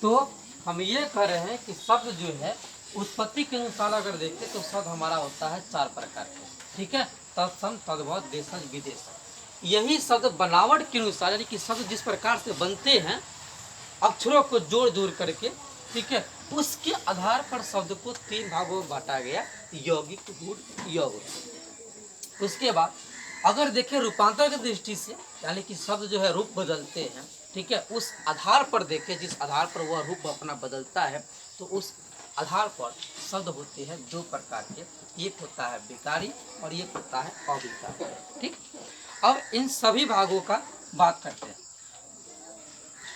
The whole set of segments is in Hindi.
तो हम ये कह रहे हैं कि शब्द जो है उत्पत्ति के अनुसार अगर देखें तो शब्द हमारा होता है 4 प्रकार के, ठीक है। तत्सम, तद्भव, देशज, विदेशज। यही शब्द बनावट के अनुसार, यानी कि शब्द जिस प्रकार से बनते हैं अक्षरों को जोड़ जोड़ करके, ठीक है, उसके आधार पर शब्द को 3 भागों में बांटा गया, यौगिक, गूढ़, यौग। उसके बाद अगर देखें रूपांतर की दृष्टि से, यानी कि शब्द जो है रूप बदलते हैं, ठीक है, उस आधार पर देखें जिस आधार पर वह रूप अपना बदलता है, तो उस आधार पर शब्द होते हैं 2 प्रकार के, एक होता है विकारी और एक होता है अविकारी, ठीक। अब इन सभी भागों का बात करते हैं।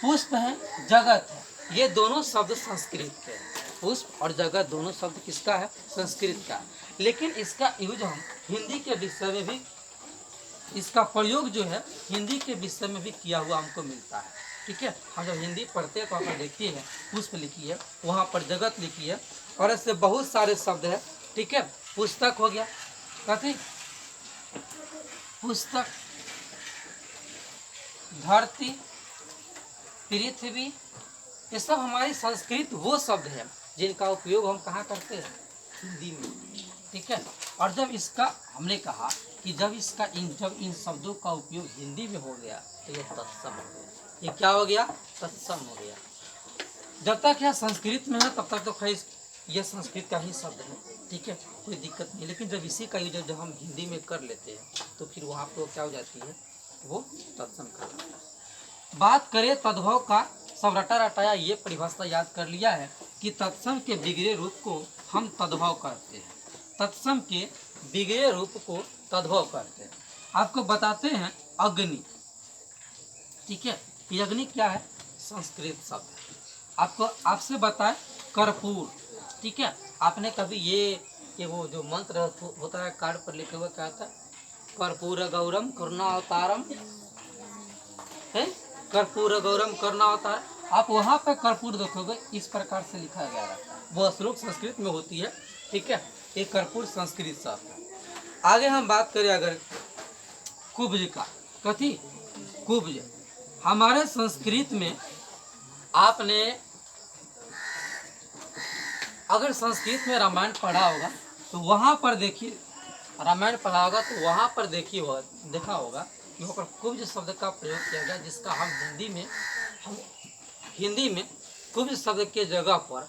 पुष्प है, जगत है, ये दोनों शब्द संस्कृत के हैं। पुष्प और जगत दोनों शब्द किसका है? संस्कृत का। लेकिन इसका यूज हम हिंदी के विषय में भी, इसका प्रयोग जो है हिंदी के विषय में भी किया हुआ हमको मिलता है, ठीक है। हम जब हिंदी पढ़ते हैं तो आपने देखी है पुष्प लिखी है, वहाँ पर जगत लिखी है, और ऐसे बहुत सारे शब्द है, ठीक है। पुस्तक हो गया, कथी? पुस्तक, धरती, पृथ्वी, ये सब हमारी संस्कृत वो शब्द है जिनका उपयोग हम कहाँ करते हैं? हिंदी में, ठीक है। और जब इसका हमने कहा कि जब इन शब्दों का उपयोग हिंदी में हो गया तो ये तत्सम हो गया। ये क्या हो गया? तत्सम हो गया। जब तक यह संस्कृत में है तब तक तो खैर ये संस्कृत का ही शब्द है, ठीक है, कोई दिक्कत नहीं। लेकिन जब इसी का यूज जब हम हिंदी में कर लेते हैं तो फिर वहाँ पर क्या हो जाती है? वो तत्सम कहलाता है। बात करें तद्भव का, सब रटा रटाया ये परिभाषा याद कर लिया है कि तत्सम के बिगड़े रूप को हम तद्भव कहते हैं। तत्सम के बिगड़े रूप को तद्भव कहते हैं। आपको बताते हैं अग्नि, ठीक है। ये अग्नि क्या है? संस्कृत शब्द है। आपको आपसे बताए कर्पूर, ठीक है। आपने कभी ये वो जो मंत्र होता है कार्ड पर लिखे हुआ क्या होता है? कर्पूर गौरम करुणावतारम है, कर्पूर गौरम करुणावतार। आप वहाँ पे कर्पूर देखोगे इस प्रकार से लिखा गया रहता है, वो श्लोक संस्कृत में होती है, ठीक है। ये कर्पूर संस्कृत शब्द है। आगे हम बात करें अगर कुब्ज का, कथी? कुब्ज। हमारे संस्कृत में आपने अगर संस्कृत में रामायण पढ़ा होगा तो वहाँ पर देखिए, रामायण पढ़ा होगा तो वहाँ पर देखा होगा कि वहाँ पर कुब्ज शब्द का प्रयोग किया गया, जिसका हम हिंदी में कुब्ज शब्द के जगह पर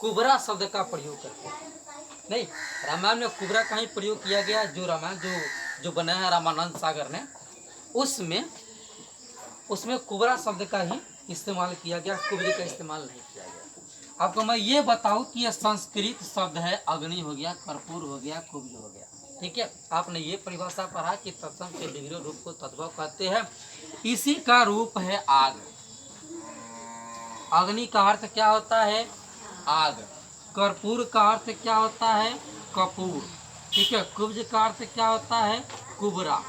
कुबरा शब्द का प्रयोग करते हैं। नहीं, रामायण में कुबरा का ही प्रयोग किया गया। जो रामायण जो बनाया है रामानंद सागर ने, उसमें कुबरा शब्द का ही इस्तेमाल किया गया, कुब्ज का इस्तेमाल नहीं किया गया। आपको मैं ये बताऊं कि यह संस्कृत शब्द है, अग्नि हो गया, कर्पूर हो गया, कुब्ज हो गया, ठीक है। आपने ये परिभाषा पढ़ा कि तत्सम के बिगड़े रूप को तद्भव कहते हैं। इसी का रूप है आग। अग्नि का अर्थ क्या होता है? आग। कर्पूर का अर्थ क्या होता है? कपूर, ठीक है। कुब्ज का अर्थ क्या होता है? कुबरा।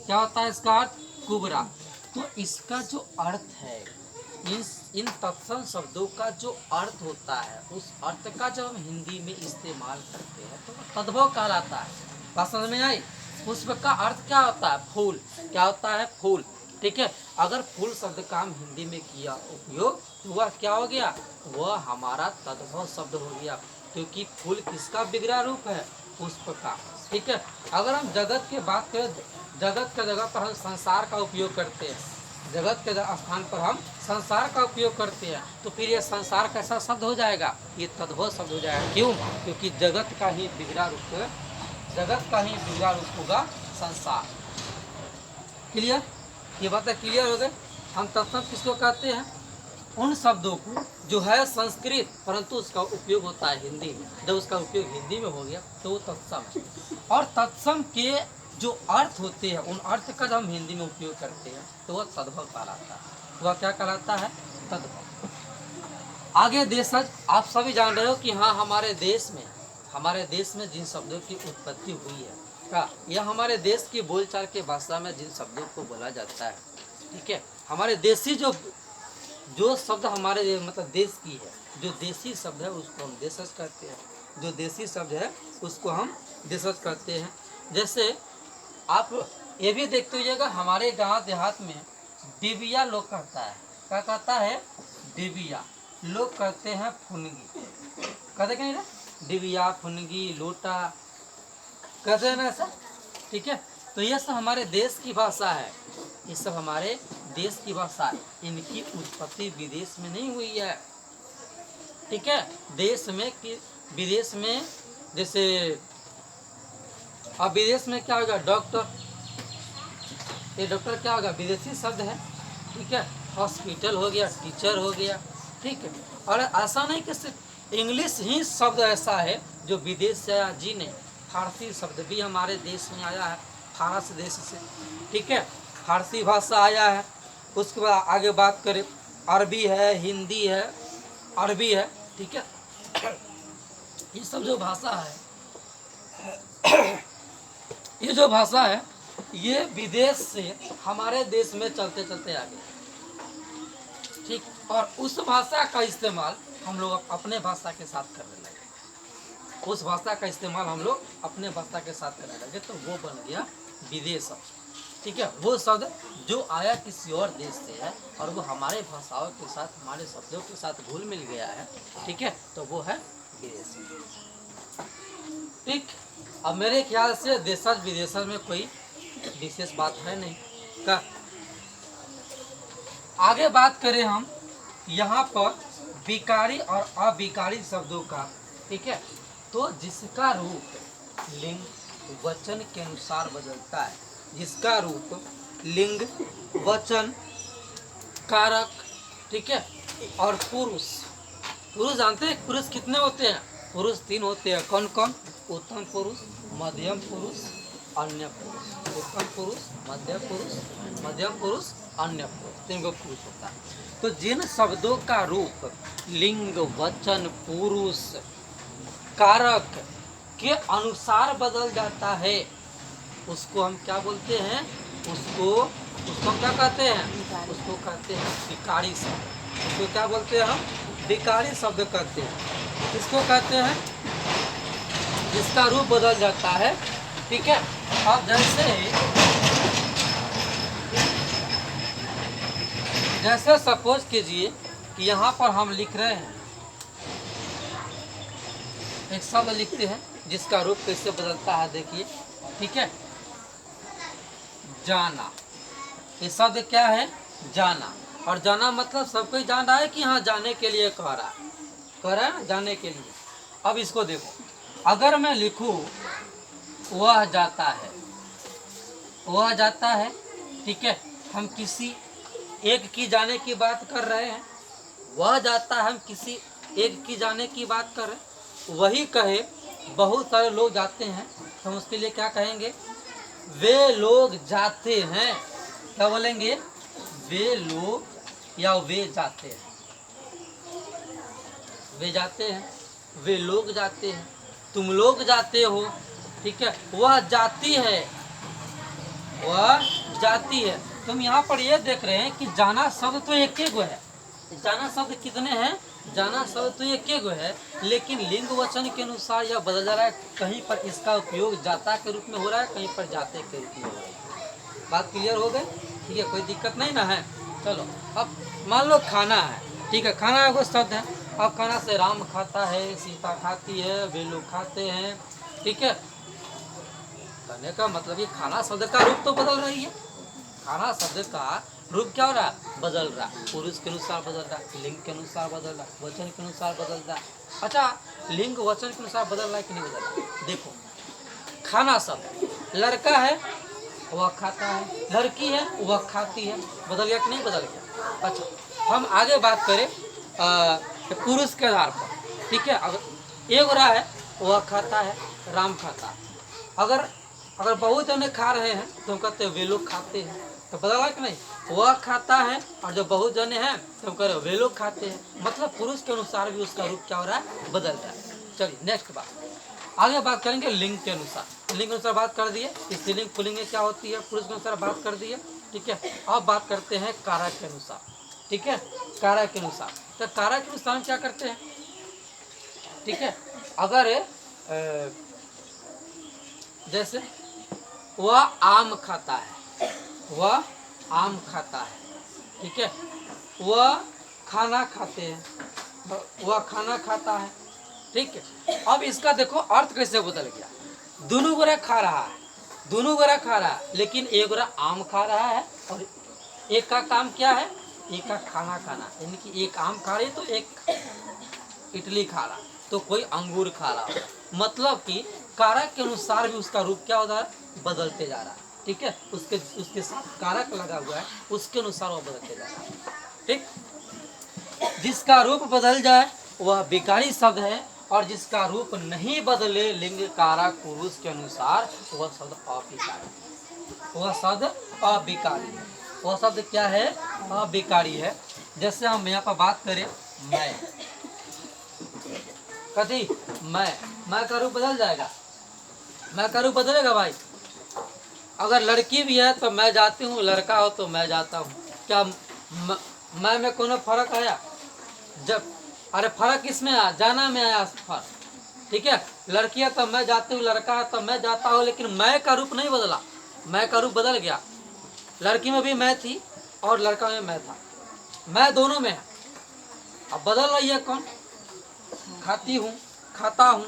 क्या होता है इसका अर्थ? कुबरा। तो इसका जो अर्थ है, इन तत्सम शब्दों का जो अर्थ होता है, उस अर्थ का जब हम हिंदी में इस्तेमाल करते हैं तो तद्भव कहलाता है। बात समझ में आई? पुष्प का अर्थ क्या होता है? फूल। क्या होता है? फूल, ठीक है। अगर फूल शब्द का हम हिंदी में किया उपयोग तो वह क्या हो गया? वह हमारा तद्भव शब्द हो गया, क्योंकि फूल किसका बिगड़ा रूप है? पुष्प का, ठीक है। अगर हम जगत की बात करें, जगत के जगह पर हम संसार का उपयोग करते हैं, जगत के स्थान पर हम संसार का उपयोग करते हैं, तो फिर ये संसार कैसा शब्द हो जाएगा? ये तद्भव शब्द हो जाएगा। क्यों? क्योंकि जगत का ही बिगड़ा रूप होगा संसार। क्लियर? ये बातें क्लियर हो गए। हम तत्सम किसको कहते हैं? उन शब्दों को जो है संस्कृत परंतु उसका उपयोग होता है हिंदी में। जब उसका उपयोग हिंदी में हो गया तो वो तत्सम है। और तत्सम के जो अर्थ होते हैं, उन अर्थ का जब हम हिंदी में उपयोग करते हैं तो वह तद्भव कहलाता है। वह क्या कहलाता है? तद्भव। आगे देशज, आप सभी जान रहे हो कि हाँ, हमारे देश में जिन शब्दों की उत्पत्ति हुई है का, यह हमारे देश की बोलचाल के भाषा में जिन शब्दों को बोला जाता है, ठीक है। हमारे देसी जो शब्द हमारे मतलब देश की है, जो देसी शब्द है उसको हम देशज कहते हैं। जो देसी शब्द है उसको हम देशज कहते हैं। जैसे आप ये भी देखते होइएगा, हमारे गांव देहात में डिबिया लोग कहता है। क्या कहता है? डिबिया। लोग कहते हैं फुनगी, कहते क्या ना, डिबिया, फुनगी, लोटा, कहते हैं ना ऐसा, ठीक है। तो ये सब हमारे देश की भाषा है, ये सब हमारे देश की भाषा है। इनकी उत्पत्ति विदेश में नहीं हुई है, ठीक है। देश में कि विदेश में, जैसे अब विदेश में क्या होगा, डॉक्टर, ये डॉक्टर क्या होगा, विदेशी शब्द है, ठीक है। हॉस्पिटल हो गया, टीचर हो गया, ठीक है। और ऐसा नहीं कि सिर्फ इंग्लिश ही शब्द ऐसा है जो विदेश से आया, जी नहीं, फारसी शब्द भी हमारे देश में आया है, फारस देश से, ठीक है, फारसी भाषा आया है। उसके बाद आगे बात करें, अरबी है, हिंदी है, अरबी है, ठीक है। ये सब जो भाषा है, ये जो भाषा है, ये विदेश से हमारे देश में चलते चलते आ गए, ठीक। और उस भाषा का इस्तेमाल हम लोग अपने भाषा के साथ करने लगे, उस भाषा का इस्तेमाल हम लोग अपने भाषा के साथ करने लगे, तो वो बन गया विदेश शब्द, ठीक है। वो शब्द जो आया किसी और देश से है और वो हमारे भाषाओं के साथ, हमारे शब्दों के साथ घुल मिल गया है, ठीक है, तो वो है विदेश, ठीक। अब मेरे ख्याल से देशज विदेशज में कोई विशेष बात है नहीं का। आगे बात करें हम यहाँ पर विकारी और अविकारी शब्दों का, ठीक है। तो जिसका रूप लिंग वचन के अनुसार बदलता है, जिसका रूप लिंग वचन कारक, ठीक है, और पुरुष, पुरुष जानते हैं पुरुष कितने होते हैं, पुरुष 3 होते हैं, कौन कौन, उत्तम पुरुष, मध्यम पुरुष, अन्य पुरुष, उत्तम पुरुष, मध्यम पुरुष, अन्य पुरुष, 3 गो पुरुष होता है। तो जिन शब्दों का रूप लिंग वचन पुरुष कारक के अनुसार बदल जाता है, उसको हम क्या बोलते हैं, उसको हम क्या कहते हैं, उसको कहते हैं विकारी शब्द। उसको क्या बोलते हैं हम, विकारी शब्द कहते हैं। इसको कहते हैं जिसका रूप बदल जाता है, ठीक है। अब जैसे सपोज कीजिए कि यहाँ पर हम लिख रहे हैं, एक शब्द लिखते हैं जिसका रूप कैसे बदलता है, देखिए, ठीक है। जाना, ये शब्द क्या है, जाना, और जाना मतलब सब कोई जान रहा है कि हाँ जाने के लिए कह रहा है ना, जाने के लिए। अब इसको देखो, अगर मैं लिखूं वह जाता है, वह जाता है, ठीक है, हम किसी एक की जाने की बात कर रहे हैं, वह जाता है, हम किसी एक की जाने की बात कर रहे हैं। वही कहे बहुत सारे लोग जाते हैं, तो हम उसके लिए क्या कहेंगे, वे लोग जाते हैं, क्या बोलेंगे, वे लोग या वे जाते हैं, वे जाते हैं, वे लोग जाते हैं, तुम लोग जाते हो, ठीक है। वह जाती है, वह जाती है। तुम यहाँ पर ये देख रहे हैं कि जाना शब्द तो एक ही गो है, जाना शब्द कितने हैं, जाना शब्द तो एक ही गो है, लेकिन लिंग वचन के अनुसार यह बदल जा रहा है। कहीं पर इसका उपयोग जाता के रूप में हो रहा है, कहीं पर जाते के रूप में हो रहा है। बात क्लियर हो गई, ठीक है, कोई दिक्कत नहीं ना है। चलो, अब मान लो खाना है, ठीक है, खाना एगो शब्द है। अब खाना से राम खाता है, सीता खाती है, वे लोग खाते हैं, ठीक है। कहने का मतलब ये खाना शब्द का रूप तो बदल रही है, खाना शब्द का रूप क्या हो रहा है, बदल रहा है, पुरुष के अनुसार बदल रहा है, लिंग के अनुसार बदल रहा है, वचन के अनुसार बदल रहा है। अच्छा, लिंग वचन के अनुसार बदल रहा है कि नहीं बदल रहा है, देखो, खाना शब्द लड़का है वह खाता है, लड़की है वह खाती है, बदल गया कि नहीं बदल गया। अच्छा, हम आगे बात करें पुरुष के आधार पर, ठीक है। अगर एक रहा है वह खाता है, राम खाता है। अगर बहुत जने खा रहे हैं तो हम कहते हैं वे लोग खाते हैं, तो बदला कि नहीं, वह खाता है, और जो बहुत जने हैं तो हम कह रहे वे लोग खाते हैं, मतलब पुरुष के अनुसार भी उसका रूप क्या हो रहा है, बदल रहा है। चलिए नेक्स्ट बात, आगे बात करेंगे लिंग के अनुसार। लिंग के अनुसार बात कर दिए, स्त्रीलिंग पुल्लिंग क्या होती है, पुरुष के अनुसार बात कर दिए, ठीक है। अब बात करते हैं कारक के अनुसार, ठीक है, कारक के अनुसार। तो कारक के अनुसार हम क्या करते हैं, ठीक है। अगर जैसे वह आम खाता है, वह आम खाता है, ठीक है, वह खाना खाते हैं, वह खाना खाता है। ठीक है, अब इसका देखो अर्थ कैसे बदल गया। दोनों गोरा खा रहा है, दोनों गोरा खा रहा है, लेकिन एक गोरा आम खा रहा है और एक का काम क्या है, एक का खाना खाना, यानी कि एक आम खा रही तो एक इडली खा रहा, तो कोई अंगूर खा रहा होगा। मतलब कि कारक के अनुसार भी उसका रूप क्या होता है, बदलते जा रहा है। ठीक है, उसके साथ कारक लगा हुआ है, उसके अनुसार वो बदलते जा रहा है। ठीक, जिसका रूप बदल जाए वह विकारी शब्द है, और जिसका रूप नहीं बदले लिंग कारक पुरुष के अनुसार वह शब्द अविकारी, वह शब्द अविकारी है। वह शब्द क्या है, अविकारी है। जैसे हम यहाँ पर बात करें मैं, कथी मैं का रूप बदल जाएगा, मैं का रूप बदलेगा भाई। अगर लड़की भी है तो मैं जाती हूँ, लड़का हो तो मैं जाता हूँ। क्या मैं में कोनो फर्क आया? जब अरे फर्क इसमें आया, जाना में आया फर्क। ठीक है, लड़की है तो मैं जाती हूँ, लड़का है तो मैं जाता हूँ, लेकिन मैं का रूप नहीं बदला, मैं का रूप बदल गया। लड़की में भी मैं थी और लड़का में मैं था, मैं दोनों में है। अब बदल रही है कौन, खाती हूँ, खाता हूँ।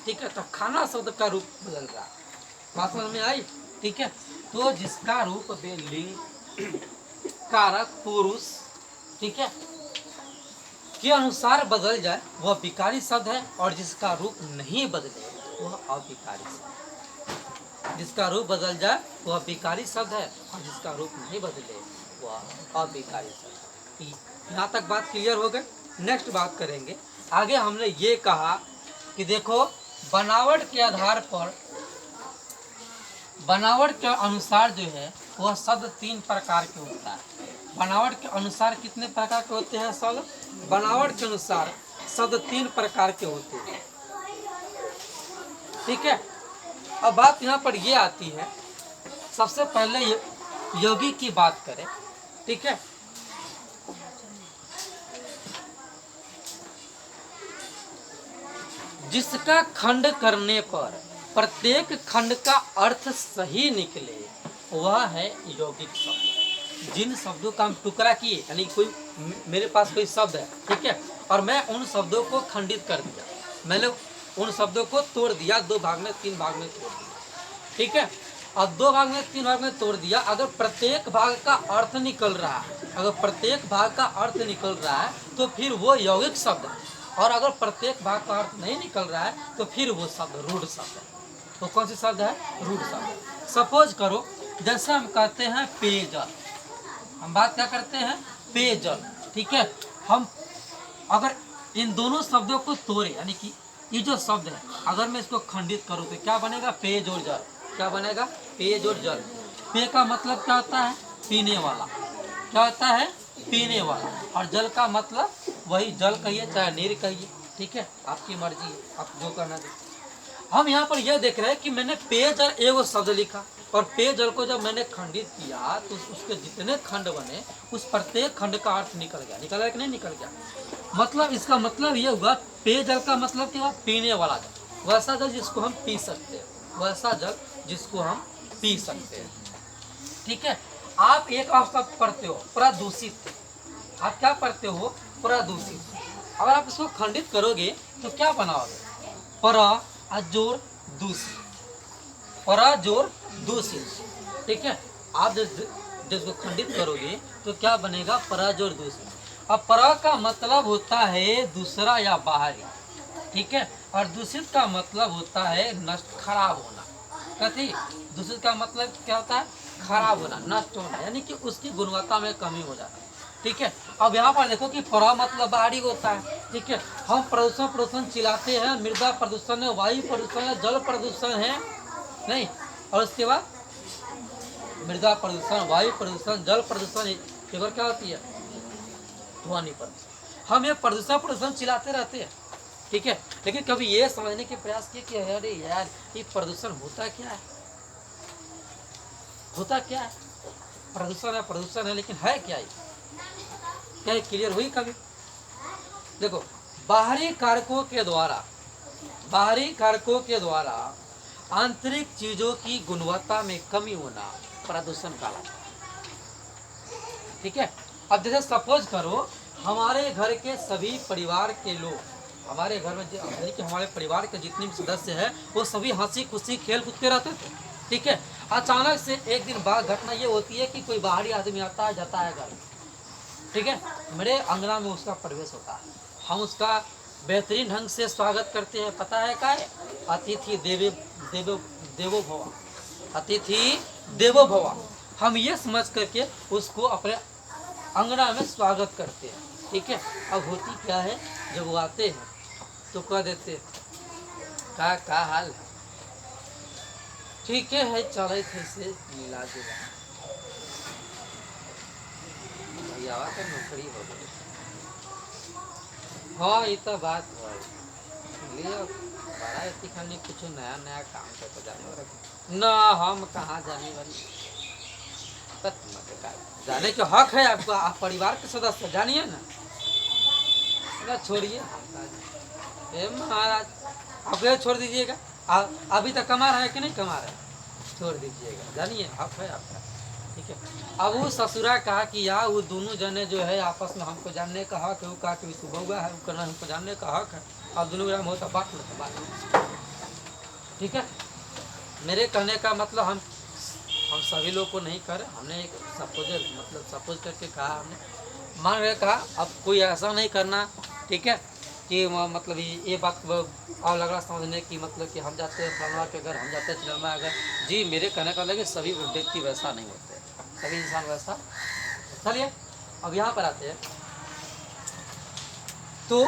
ठीक है, तो खाना शब्द का रूप बदल रहा है। बात समझ में आई? ठीक है, तो जिसका रूप लिंग कारक पुरुष, ठीक है, के अनुसार बदल जाए वह विकारी शब्द है, और जिसका रूप नहीं बदले वह अविकारी शब्द। जिसका रूप बदल जाए वह विकारी शब्द है, और जिसका रूप नहीं बदले वह अविकारी शब्द। यहाँ तक बात क्लियर हो गई। नेक्स्ट बात करेंगे आगे। हमने ये कहा कि देखो बनावट के आधार पर, बनावट के अनुसार जो है वह शब्द 3 प्रकार के होता है। बनावट के अनुसार कितने प्रकार के होते हैं शब्द? बनावट के अनुसार शब्द 3 प्रकार के होते हैं। ठीक है, अब बात यहाँ पर ये आती है, सबसे पहले योगी की बात करें। ठीक है, जिसका खंड करने पर प्रत्येक खंड का अर्थ सही निकले वह है यौगिक शब्द। जिन शब्दों का हम टुकड़ा किए, यानी कोई मेरे पास कोई शब्द है, ठीक है, और मैं उन शब्दों को खंडित कर दिया, मैंने उन शब्दों को तोड़ दिया, 2 भाग में 3 भाग में तोड़ दिया। ठीक है, अब 2 भाग में 3 भाग में तोड़ दिया। अगर प्रत्येक भाग का अर्थ निकल रहा है, अगर प्रत्येक भाग का अर्थ निकल रहा है तो फिर वो यौगिक शब्द है, और अगर प्रत्येक भाग का अर्थ नहीं निकल रहा है तो फिर वो शब्द रूढ़ शब्द है। तो कौन सी शब्द है? रूढ़ शब्द। सपोज करो जैसे हम कहते हैं पेयजल, हम बात क्या करते हैं? पेयजल। ठीक है, हम अगर इन दोनों शब्दों को तोड़े, यानी कि ये जो शब्द है अगर मैं इसको खंडित करूँ तो क्या बनेगा? पेय और जल। क्या बनेगा? पेय और जल। पेय का मतलब क्या होता है? पीने वाला। क्या होता है? पीने वाला। और जल का मतलब वही जल कहिए चाहे नीर कहिए। ठीक है, आपकी मर्जी है, आप जो कहना चाहिए। हम यहाँ पर यह देख रहे हैं कि मैंने पेयजल एगो शब्द लिखा, और पेयजल को जब मैंने खंडित किया तो उसके जितने खंड बने उस प्रत्येक खंड का अर्थ निकल गया। निकल गया कि नहीं निकल गया? मतलब इसका मतलब ये हुआ, पेयजल का मतलब क्या हुआ? पीने वाला जल, वैसा जल जिसको हम पी सकते हैं, वैसा जल जिसको हम पी सकते हैं। ठीक है, आप एक शब्द पढ़ते हो प्रदूषित, आप क्या पढ़ते हो? प्रदूषित। अगर आप इसको खंडित करोगे तो क्या बनाओगे? जोर दूषित, जोर दूषित। ठीक है, आप जब इसको खंडित करोगे तो क्या बनेगा? जोर दूषित। अब पर का मतलब होता है दूसरा या बाहरी। ठीक है, और दूषित का मतलब होता है नष्ट, खराब होना। कथी? दूषित का मतलब क्या होता है? खराब होना, नष्ट होना, यानी कि उसकी गुणवत्ता में कमी हो जाना। ठीक है, अब यहाँ पर देखो कि पर मतलब बाहरी होता है। ठीक है, हम प्रदूषण चिल्लाते हैं, मृदा प्रदूषण है, वायु प्रदूषण है, जल प्रदूषण है, नहीं, और उसके बाद मृदा प्रदूषण, वायु प्रदूषण, जल प्रदूषण, एक और क्या होती है? ध्वनि प्रदूषण। हम ये प्रदूषण चिल्लाते रहते हैं। ठीक है, लेकिन कभी ये समझने के प्रयास किए कि अरे यार ये प्रदूषण होता क्या है? होता क्या है? प्रदूषण है, लेकिन है क्या? क्या क्लियर हुई कभी? देखो, बाहरी कारकों के द्वारा आंतरिक चीजों की गुणवत्ता में कमी होना प्रदूषण कहलाता है। ठीक है, अब जैसे सपोज करो हमारे घर के सभी परिवार के लोग, हमारे घर में कि हमारे परिवार के जितने भी सदस्य हैं वो सभी हंसी खुशी खेल कूद के रहते थे। ठीक है, अचानक से एक दिन बाद घटना ये होती है कि कोई बाहरी आदमी आता है, जाता है घर। ठीक है, मेरे अंगना में उसका प्रवेश होता है। हम उसका बेहतरीन ढंग से स्वागत करते हैं। पता है क्या है? अतिथि देवो देवो देवो भव, अतिथि देवो भव। हम ये समझ करके उसको अपने अंगना में स्वागत करते हैं। ठीक है, अब होती क्या है, जब वो आते हैं तो कह देते का हाल है? ठीक है चले थे से मिला जुला भैया का नौकरी हो गई। हाँ ये तो बात है, बड़ा इतनी खाने कुछ नया नया काम करके जाने वाला ना, हम कहाँ जाने वाली। जाने के हक है आपको, आप परिवार के सदस्य जानिए ना छोड़िए महाराज, आप छोड़ दीजिएगा। अभी तक कमा रहा है कि नहीं कमा रहा है, छोड़ दीजिएगा, जानिए हक है आपका। ठीक है, अब वो ससुरा कहा कि यार वो दोनों जने जो है आपस में हमको जानने का हक है, वो कहा कि सुबह हुआ है, वो करना हमको जानने का हक है, अब दोनों ग्राम होता बात लेते बात। ठीक है, मेरे कहने का मतलब हम सभी लोग को नहीं कर, हमने एक सपोज करके कहा, हमने मान रहे कहा अब कोई ऐसा नहीं करना। ठीक है, कि मतलब ये बात और लगा समझने की मतलब कि हम जाते हैं फलाना के घर, हम जाते हैं चिलमा अगर, जी मेरे कहने का लगे सभी व्यक्ति वैसा नहीं होते, सभी इंसान वैसा। चलिए अब यहाँ पर आते हैं तो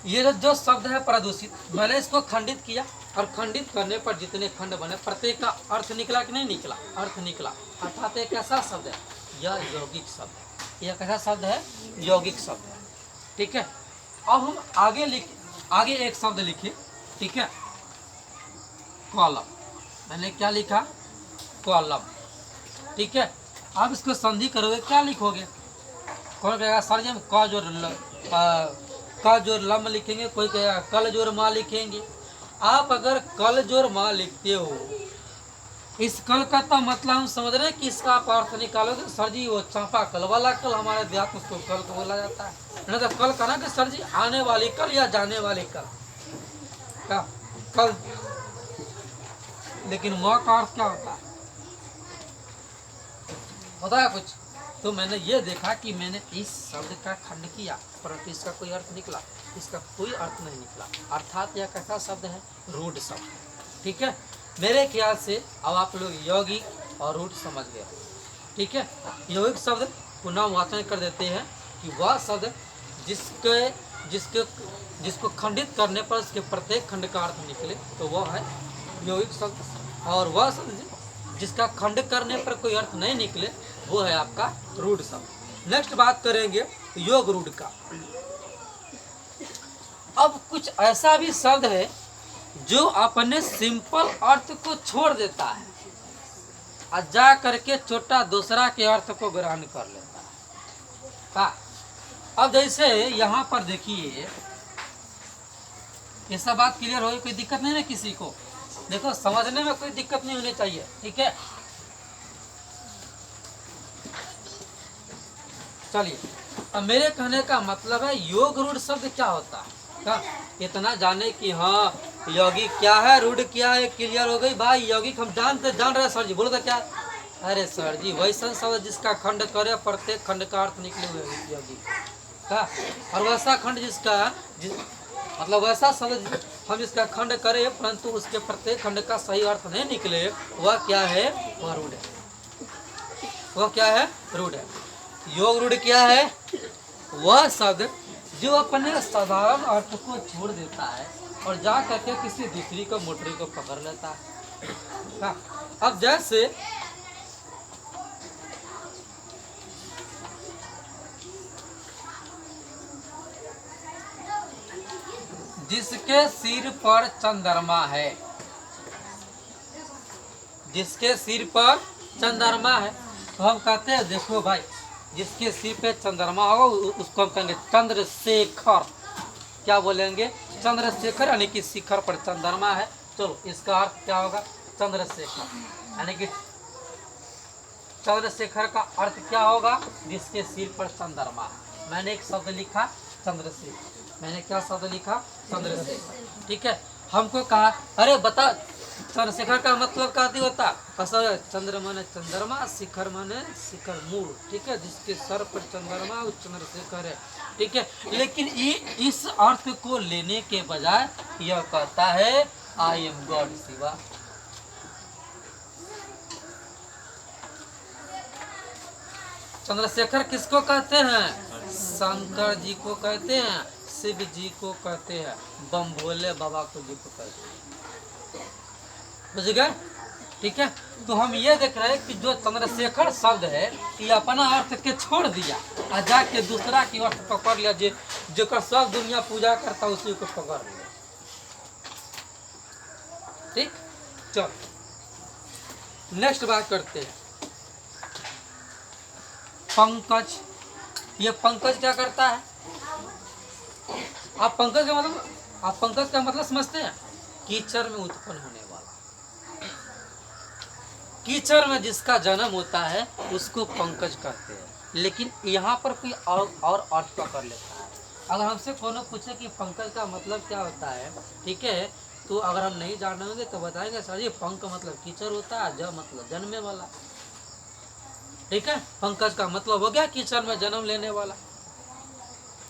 ये जो शब्द है प्रदूषित, मैंने इसको खंडित किया और खंडित करने पर जितने खंड बने प्रत्येक का अर्थ निकला कि नहीं निकला, अर्थ निकला। अर्थात एक ऐसा शब्द है, यह यौगिक शब्द है, यह कैसा शब्द है, यौगिक शब्द है। ठीक है, अब हम आगे एक शब्द लिखे। ठीक है, कॉलम, मैंने क्या लिखा, कॉलम। ठीक है, अब इसको संधि करोगे क्या लिखोगे, कौन कहेगा सर जी हम का जोर लम लिखेंगे, कोई कहेगा कल जोर माँ लिखेंगे। आप अगर कल जोर माँ लिखते हो, इस कल का तो मतलब हम समझ रहे हैं कि इसका आप अर्थ निकालोगे सर जी वो चांपा कल वाला कल, हमारे देहात में उसको कल को बोला जाता है, नहीं तो कल कहना कि सर जी आने वाली कल या जाने वाली कल का कल, लेकिन माँ का अर्थ क्या होता है, होता है कुछ। तो मैंने ये देखा कि मैंने इस शब्द का खंड किया परंतु इसका कोई अर्थ निकला, इसका कोई अर्थ नहीं निकला। अर्थात यह कैसा शब्द है, रूढ़ शब्द। ठीक है, मेरे ख्याल से अब आप लोग यौगिक और रूढ़ समझ गए। ठीक है, यौगिक शब्द पुनः वाचन कर देते हैं कि वह शब्द जिसको खंडित करने पर उसके प्रत्येक खंड का अर्थ निकले तो वह है यौगिक शब्द, और वह शब्द जिसका खंड करने पर कोई अर्थ नहीं निकले वो है आपका रूढ़ शब्द। नेक्स्ट बात करेंगे योग रूढ़ का। अब कुछ ऐसा भी शब्द है जो अपने सिंपल अर्थ को छोड़ देता है और जा करके छोटा दूसरा के अर्थ को ग्रहण कर लेता है। हाँ, अब जैसे यहाँ पर देखिए, ये सब बात क्लियर हो, कोई दिक्कत नहीं है किसी को, देखो समझने में कोई दिक्कत नहीं होनी चाहिए। ठीक है, चलिए अब मेरे कहने का मतलब है योग रूढ़ शब्द क्या होता है, क्या इतना जाने कि हाँ यौगिक क्या है, रूढ़ क्या है, क्लियर हो गई भाई। यौगिक हम जान रहे सर जी, बोलो तो क्या, अरे सर जी वैसा शब्द जिसका खंड करे प्रत्येक खंड का अर्थ निकले हुए यौगिक का, और वैसा खंड मतलब वैसा शब्द हम जिसका खंड करें परंतु उसके प्रत्येक खंड का सही अर्थ नहीं निकले, वह क्या है, वह रूढ़ है। वह क्या है, रूढ़ है। योग रूढ़ क्या है, वह शब्द जो अपने साधारण अर्थ को छोड़ देता है और जा करके किसी दूसरी को मोटरी को पकड़ लेता है। अब जैसे जिसके सिर पर चंद्रमा है, जिसके सिर पर चंद्रमा है, तो हम कहते हैं देखो भाई जिसके सिर पे चंद्रमा होगा उसको हम कहेंगे चंद्रशेखर। क्या बोलेंगे, चंद्रशेखर, यानी कि शिखर पर चंद्रमा है। चलो इसका अर्थ क्या होगा, चंद्रशेखर, यानी कि चंद्रशेखर का अर्थ क्या होगा? जिसके सिर पर चंद्रमा। मैंने एक शब्द लिखा चंद्रशेखर, मैंने क्या शब्द लिखा? चंद्रशेखर। ठीक है, हमको कहा अरे बता चंद्रशेखर का मतलब क्या होता? असल चंद्र माने चंद्रमा, शिखर माने शिखर मूल। ठीक है, जिसके सर पर चंद्रमा वो चंद्रशेखर है। ठीक है, लेकिन ये इस अर्थ को लेने के बजाय यह कहता है I am God Shiva. Chandrashekhar किसको कहते हैं? शंकर जी को कहते हैं, शिव जी को कहते हैं, बम भोले बाबा को जी को कहते हैं। बुझ गए? ठीक है, तो हम ये देख रहे हैं कि जो चंद्रशेखर शब्द है ये अपना अर्थ के छोड़ दिया और जाके दूसरा की अर्थ पकड़ लिया, जो सब दुनिया पूजा करता उसी को पकड़ लिया। ठीक, चल नेक्स्ट बात करते हैं। पंकज, ये पंकज क्या करता है? आप पंकज का मतलब समझते हैं? कीचड़ में उत्पन्न होने वाला। कीचड़ में जिसका जन्म होता है उसको पंकज कहते हैं। लेकिन यहाँ पर कोई और अर्थ पकड़ लेता है। अगर हमसे कोनो पूछे कि पंकज का मतलब क्या होता है, ठीक है, तो अगर हम नहीं जानेंगे तो बताएंगे सर ये पंक मतलब कीचड़ होता है, ज मतलब जन्मे वाला। ठीक है, पंकज का मतलब हो गया कीचड़ में जन्म लेने वाला।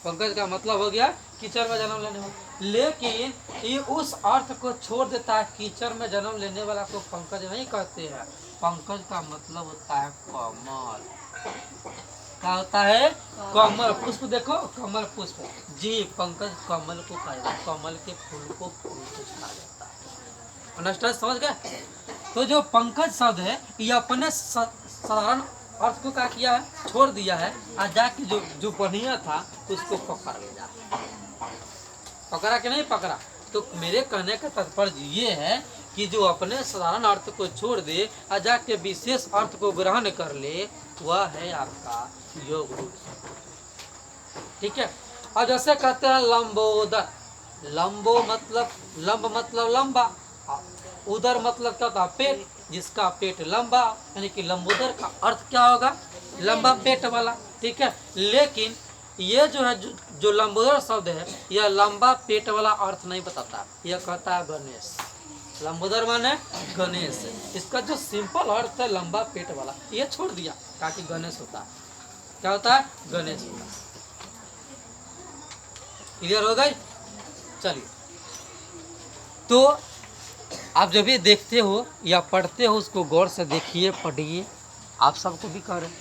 पंकज का मतलब हो गया कीचड़ में जन्म लेने वाला। लेकिन ये उस अर्थ को छोड़ देता है, कीचड़ में जन्म लेने वाला को पंकज नहीं कहते हैं। पंकज का मतलब होता है कमल। क्या होता है? कमल पुष्प। देखो कमल पुष्प जी, पंकज कमल को कहा जाता है, कमल के फूल को कहा जाता है। अंडरस्टैंड, समझ गए? तो जो पंकज शब्द है ये अपने साधारण अर्थ को क्या किया है? छोड़ दिया है और जाके जो बढ़िया था उसको पकड़ लिया। पकड़ा कि नहीं पकड़ा? तो मेरे कहने का तात्पर्य ये है कि जो अपने साधारण अर्थ को छोड़ दे और जाके विशेष अर्थ को ग्रहण कर ले, वह है आपका योग रूप। ठीक है, और जैसे कहते हैं लंबोदर। लंबो मतलब लंब मतलब लंबा, उदर मतलब क्या होता है? पेट। जिसका पेट लंबा यानी कि लंबोदर का अर्थ क्या होगा? लंबा पेट वाला। ठीक है, लेकिन ये जो है जो लंबोदर शब्द है यह लंबा पेट वाला अर्थ नहीं बताता। यह कहता है गणेश। लंबोदर माने गणेश। इसका जो सिंपल अर्थ है लंबा पेट वाला, ये छोड़ दिया ताकि गणेश होता है। क्या होता है? गणेश होता है। क्लियर हो गई? चलिए, तो आप जब ये देखते हो या पढ़ते हो उसको गौर से देखिए, पढ़िए। आप सबको भी कह रहे हैं।